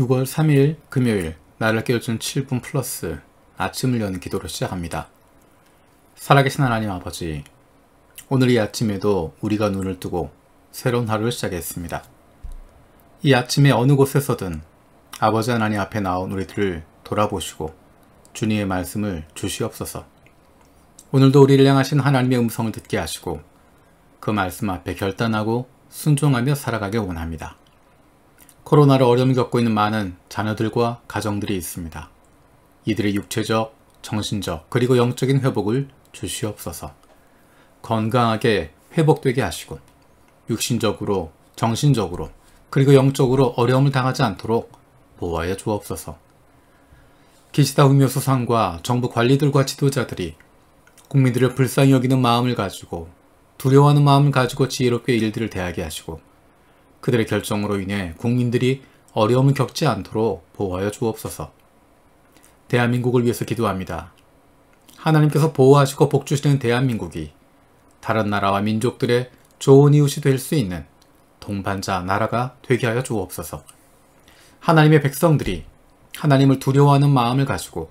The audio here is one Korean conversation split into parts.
6월 3일 금요일 나를 깨워준 7분 플러스 아침을 여는 기도로 시작합니다. 살아계신 하나님 아버지, 오늘 이 아침에도 우리가 눈을 뜨고 새로운 하루를 시작했습니다. 이 아침에 어느 곳에서든 아버지 하나님 앞에 나온 우리들을 돌아보시고 주님의 말씀을 주시옵소서. 오늘도 우리를 향하신 하나님의 음성을 듣게 하시고 그 말씀 앞에 결단하고 순종하며 살아가길 원합니다. 코로나로 어려움을 겪고 있는 많은 자녀들과 가정들이 있습니다. 이들의 육체적, 정신적, 그리고 영적인 회복을 주시옵소서. 건강하게 회복되게 하시고 육신적으로, 정신적으로, 그리고 영적으로 어려움을 당하지 않도록 보호하여 주옵소서. 기시다 후미오 수상과 정부 관리들과 지도자들이 국민들을 불쌍히 여기는 마음을 가지고 두려워하는 마음을 가지고 지혜롭게 일들을 대하게 하시고 그들의 결정으로 인해 국민들이 어려움을 겪지 않도록 보호하여 주옵소서. 대한민국을 위해서 기도합니다. 하나님께서 보호하시고 복주시는 대한민국이 다른 나라와 민족들의 좋은 이웃이 될 수 있는 동반자 나라가 되게 하여 주옵소서. 하나님의 백성들이 하나님을 두려워하는 마음을 가지고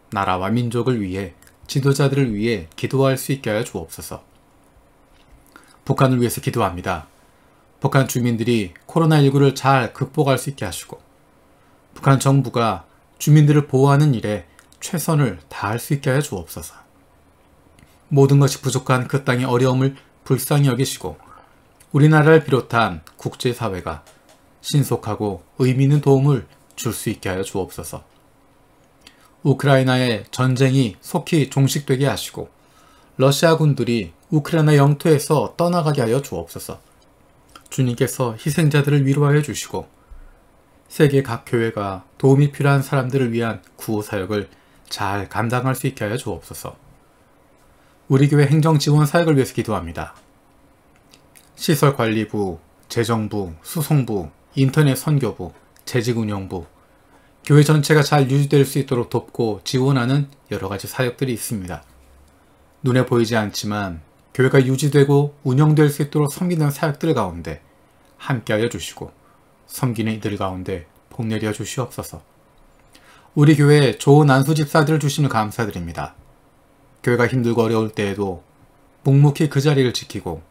나라와 민족을 위해 지도자들을 위해 기도할 수 있게 하여 주옵소서. 북한을 위해서 기도합니다. 북한 주민들이 코로나19를 잘 극복할 수 있게 하시고 북한 정부가 주민들을 보호하는 일에 최선을 다할 수 있게 하여 주옵소서. 모든 것이 부족한 그 땅의 어려움을 불쌍히 여기시고 우리나라를 비롯한 국제사회가 신속하고 의미 있는 도움을 줄 수 있게 하여 주옵소서. 우크라이나의 전쟁이 속히 종식되게 하시고 러시아 군들이 우크라이나 영토에서 떠나가게 하여 주옵소서. 주님께서 희생자들을 위로하여 주시고 세계 각 교회가 도움이 필요한 사람들을 위한 구호사역을 잘 감당할 수 있게 하여 주옵소서. 우리 교회 행정지원 사역을 위해서 기도합니다. 시설관리부, 재정부, 수송부, 인터넷 선교부, 재직운영부, 교회 전체가 잘 유지될 수 있도록 돕고 지원하는 여러가지 사역들이 있습니다. 눈에 보이지 않지만 교회가 유지되고 운영될 수 있도록 섬기는 사역들 가운데 함께하여 주시고 섬기는 이들 가운데 복 내려 주시옵소서. 우리 교회에 좋은 안수집사들을 주시면 감사드립니다. 교회가 힘들고 어려울 때에도 묵묵히 그 자리를 지키고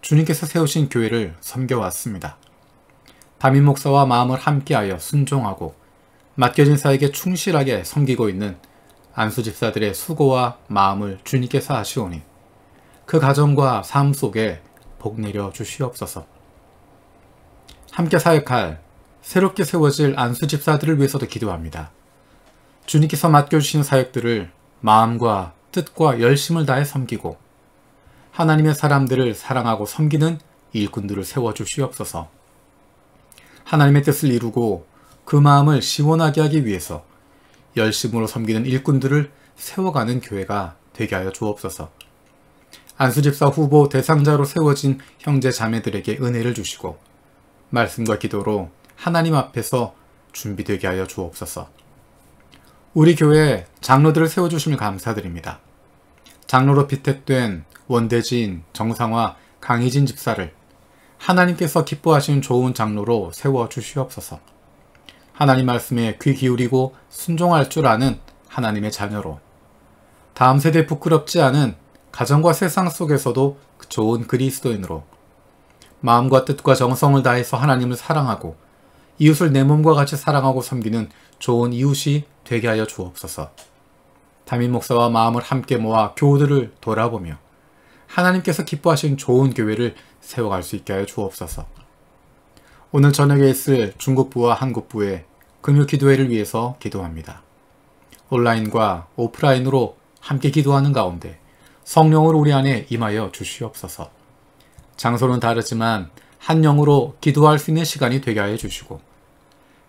주님께서 세우신 교회를 섬겨왔습니다. 담임 목사와 마음을 함께하여 순종하고 맡겨진 사역에 충실하게 섬기고 있는 안수집사들의 수고와 마음을 주님께서 아시오니 그 가정과 삶 속에 복 내려 주시옵소서. 함께 사역할 새롭게 세워질 안수집사들을 위해서도 기도합니다. 주님께서 맡겨주신 사역들을 마음과 뜻과 열심을 다해 섬기고 하나님의 사람들을 사랑하고 섬기는 일꾼들을 세워주시옵소서. 하나님의 뜻을 이루고 그 마음을 시원하게 하기 위해서 열심으로 섬기는 일꾼들을 세워가는 교회가 되게 하여 주옵소서. 안수집사 후보 대상자로 세워진 형제 자매들에게 은혜를 주시고 말씀과 기도로 하나님 앞에서 준비되게 하여 주옵소서. 우리 교회에 장로들을 세워주심을 감사드립니다. 장로로 피택된 원대진, 정상화, 강희진 집사를 하나님께서 기뻐하시는 좋은 장로로 세워주시옵소서. 하나님 말씀에 귀 기울이고 순종할 줄 아는 하나님의 자녀로 다음 세대에 부끄럽지 않은 가정과 세상 속에서도 좋은 그리스도인으로 마음과 뜻과 정성을 다해서 하나님을 사랑하고 이웃을 내 몸과 같이 사랑하고 섬기는 좋은 이웃이 되게 하여 주옵소서. 담임 목사와 마음을 함께 모아 교우들을 돌아보며 하나님께서 기뻐하신 좋은 교회를 세워갈 수 있게 하여 주옵소서. 오늘 저녁에 있을 중국부와 한국부의 금요 기도회를 위해서 기도합니다. 온라인과 오프라인으로 함께 기도하는 가운데 성령으로 우리 안에 임하여 주시옵소서. 장소는 다르지만 한 영으로 기도할 수 있는 시간이 되게 하여 주시고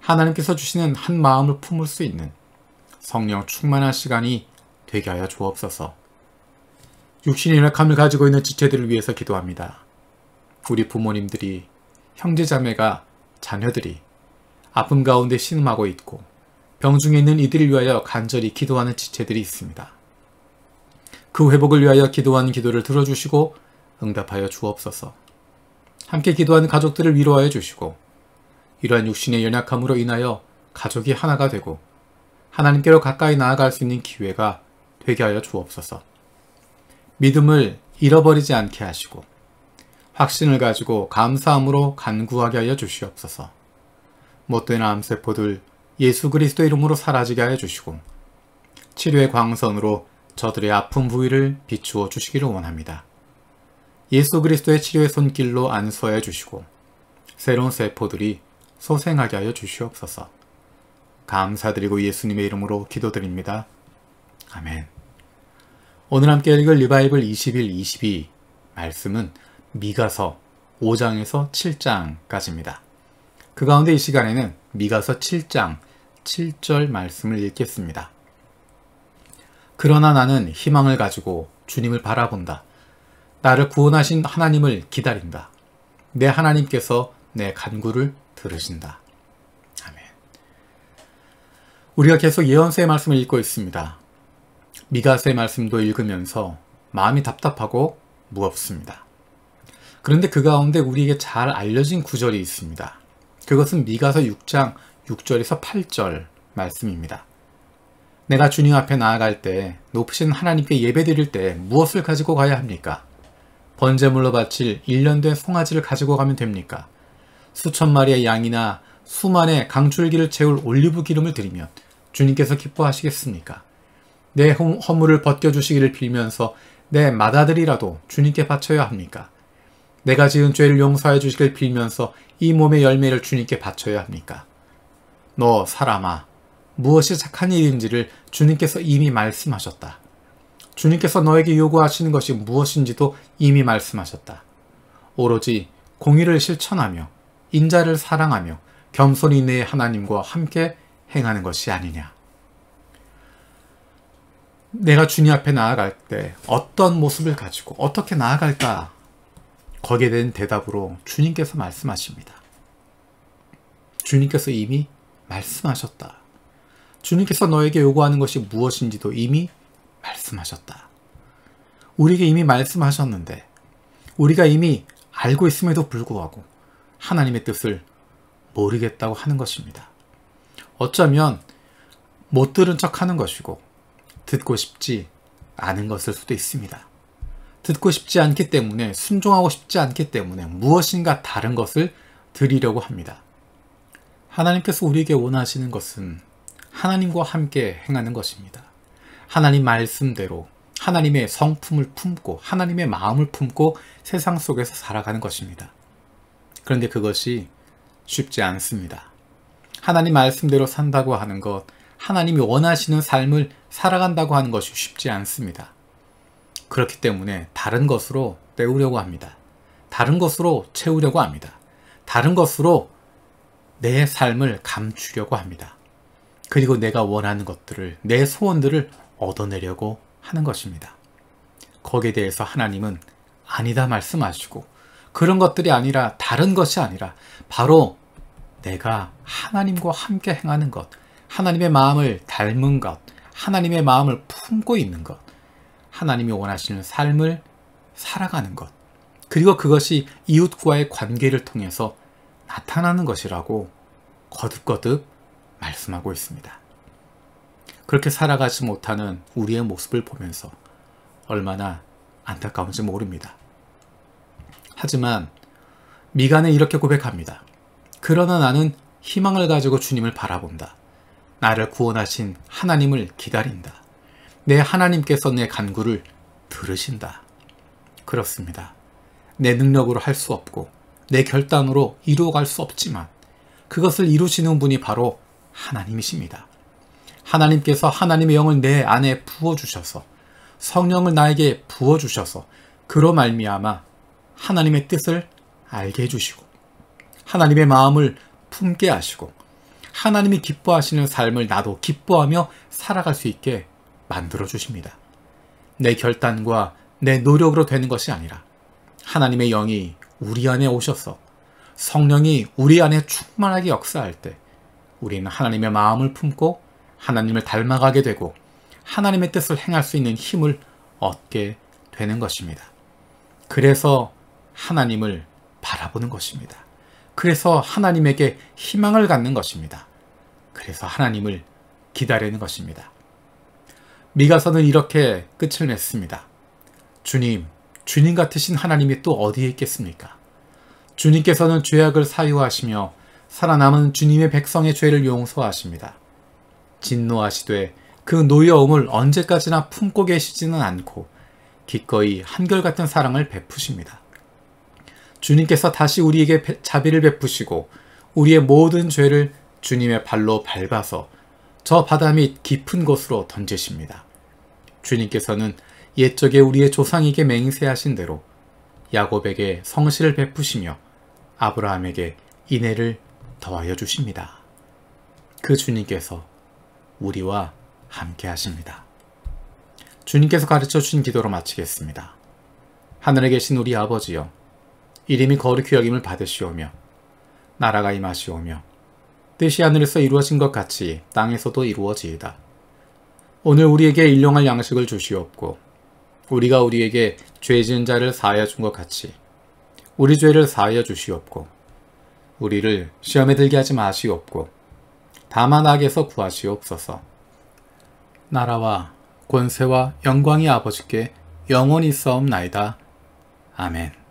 하나님께서 주시는 한 마음을 품을 수 있는 성령 충만한 시간이 되게 하여 주옵소서. 육신의 연약함을 가지고 있는 지체들을 위해서 기도합니다. 우리 부모님들이, 형제자매가, 자녀들이 아픔 가운데 신음하고 있고 병중에 있는 이들을 위하여 간절히 기도하는 지체들이 있습니다. 그 회복을 위하여 기도하는 기도를 들어주시고 응답하여 주옵소서. 함께 기도하는 가족들을 위로하여 주시고 이러한 육신의 연약함으로 인하여 가족이 하나가 되고 하나님께로 가까이 나아갈 수 있는 기회가 되게 하여 주옵소서. 믿음을 잃어버리지 않게 하시고 확신을 가지고 감사함으로 간구하게 하여 주시옵소서. 못된 암세포들 예수 그리스도 이름으로 사라지게 하여 주시고 치료의 광선으로 저들의 아픈 부위를 비추어 주시기를 원합니다. 예수 그리스도의 치료의 손길로 안수하여 주시고 새로운 세포들이 소생하게 하여 주시옵소서. 감사드리고 예수님의 이름으로 기도드립니다. 아멘. 오늘 함께 읽을 리바이블 21-22 말씀은 미가서 5장에서 7장까지입니다. 그 가운데 이 시간에는 미가서 7장 7절 말씀을 읽겠습니다. 그러나 나는 희망을 가지고 주님을 바라본다. 나를 구원하신 하나님을 기다린다. 내 하나님께서 내 간구를 들으신다. 아멘. 우리가 계속 예언서의 말씀을 읽고 있습니다. 미가서의 말씀도 읽으면서 마음이 답답하고 무겁습니다. 그런데 그 가운데 우리에게 잘 알려진 구절이 있습니다. 그것은 미가서 6장 6절에서 8절 말씀입니다. 내가 주님 앞에 나아갈 때 높으신 하나님께 예배드릴 때 무엇을 가지고 가야 합니까? 번제물로 바칠 1년 된 송아지를 가지고 가면 됩니까? 수천 마리의 양이나 수만의 강줄기를 채울 올리브 기름을 드리면 주님께서 기뻐하시겠습니까? 내 허물을 벗겨주시기를 빌면서 내 맏아들이라도 주님께 바쳐야 합니까? 내가 지은 죄를 용서해 주시길 빌면서 이 몸의 열매를 주님께 바쳐야 합니까? 너 사람아, 무엇이 착한 일인지를 주님께서 이미 말씀하셨다. 주님께서 너에게 요구하시는 것이 무엇인지도 이미 말씀하셨다. 오로지 공의를 실천하며 인자를 사랑하며 겸손히 내 하나님과 함께 행하는 것이 아니냐. 내가 주님 앞에 나아갈 때 어떤 모습을 가지고 어떻게 나아갈까? 거기에 대한 대답으로 주님께서 말씀하십니다. 주님께서 이미 말씀하셨다. 주님께서 너에게 요구하는 것이 무엇인지도 이미 말씀하셨다. 우리에게 이미 말씀하셨는데 우리가 이미 알고 있음에도 불구하고 하나님의 뜻을 모르겠다고 하는 것입니다. 어쩌면 못 들은 척하는 것이고 듣고 싶지 않은 것일 수도 있습니다. 듣고 싶지 않기 때문에 순종하고 싶지 않기 때문에 무엇인가 다른 것을 드리려고 합니다. 하나님께서 우리에게 원하시는 것은 하나님과 함께 행하는 것입니다. 하나님 말씀대로 하나님의 성품을 품고 하나님의 마음을 품고 세상 속에서 살아가는 것입니다. 그런데 그것이 쉽지 않습니다. 하나님 말씀대로 산다고 하는 것, 하나님이 원하시는 삶을 살아간다고 하는 것이 쉽지 않습니다. 그렇기 때문에 다른 것으로 때우려고 합니다. 다른 것으로 채우려고 합니다. 다른 것으로 내 삶을 감추려고 합니다. 그리고 내가 원하는 것들을, 내 소원들을 얻어내려고 하는 것입니다. 거기에 대해서 하나님은 아니다 말씀하시고 그런 것들이 아니라 다른 것이 아니라 바로 내가 하나님과 함께 행하는 것, 하나님의 마음을 닮은 것, 하나님의 마음을 품고 있는 것, 하나님이 원하시는 삶을 살아가는 것, 그리고 그것이 이웃과의 관계를 통해서 나타나는 것이라고 거듭거듭 말씀하고 있습니다. 그렇게 살아가지 못하는 우리의 모습을 보면서 얼마나 안타까운지 모릅니다. 하지만 미가는 이렇게 고백합니다. 그러나 나는 희망을 가지고 주님을 바라본다. 나를 구원하신 하나님을 기다린다. 내 하나님께서 내 간구를 들으신다. 그렇습니다. 내 능력으로 할 수 없고 내 결단으로 이루어갈 수 없지만 그것을 이루시는 분이 바로 하나님이십니다. 하나님께서 하나님의 영을 내 안에 부어주셔서 성령을 나에게 부어주셔서 그로 말미암아 하나님의 뜻을 알게 해주시고 하나님의 마음을 품게 하시고 하나님이 기뻐하시는 삶을 나도 기뻐하며 살아갈 수 있게 만들어 주십니다. 내 결단과 내 노력으로 되는 것이 아니라 하나님의 영이 우리 안에 오셔서 성령이 우리 안에 충만하게 역사할 때 우리는 하나님의 마음을 품고 하나님을 닮아가게 되고 하나님의 뜻을 행할 수 있는 힘을 얻게 되는 것입니다. 그래서 하나님을 바라보는 것입니다. 그래서 하나님에게 희망을 갖는 것입니다. 그래서 하나님을 기다리는 것입니다. 미가서는 이렇게 끝을 맺습니다. 주님 같으신 하나님이 또 어디에 있겠습니까? 주님께서는 죄악을 사유하시며 살아남은 주님의 백성의 죄를 용서하십니다. 진노하시되 그 노여움을 언제까지나 품고 계시지는 않고 기꺼이 한결같은 사랑을 베푸십니다. 주님께서 다시 우리에게 자비를 베푸시고 우리의 모든 죄를 주님의 발로 밟아서 저 바다 밑 깊은 곳으로 던지십니다. 주님께서는 옛적에 우리의 조상에게 맹세하신 대로 야곱에게 성실을 베푸시며 아브라함에게 인애를 더하여 주십니다. 그 주님께서 우리와 함께 하십니다. 주님께서 가르쳐 주신 기도로 마치겠습니다. 하늘에 계신 우리 아버지여, 이름이 거룩히 여김을 받으시오며 나라가 임하시오며 뜻이 하늘에서 이루어진 것 같이 땅에서도 이루어지이다. 오늘 우리에게 일용할 양식을 주시옵고 우리가 우리에게 죄 지은 자를 사하여 준 것 같이 우리 죄를 사하여 주시옵고 우리를 시험에 들게 하지 마시옵고 다만 악에서 구하시옵소서. 나라와 권세와 영광이 아버지께 영원히 있사옵나이다. 아멘.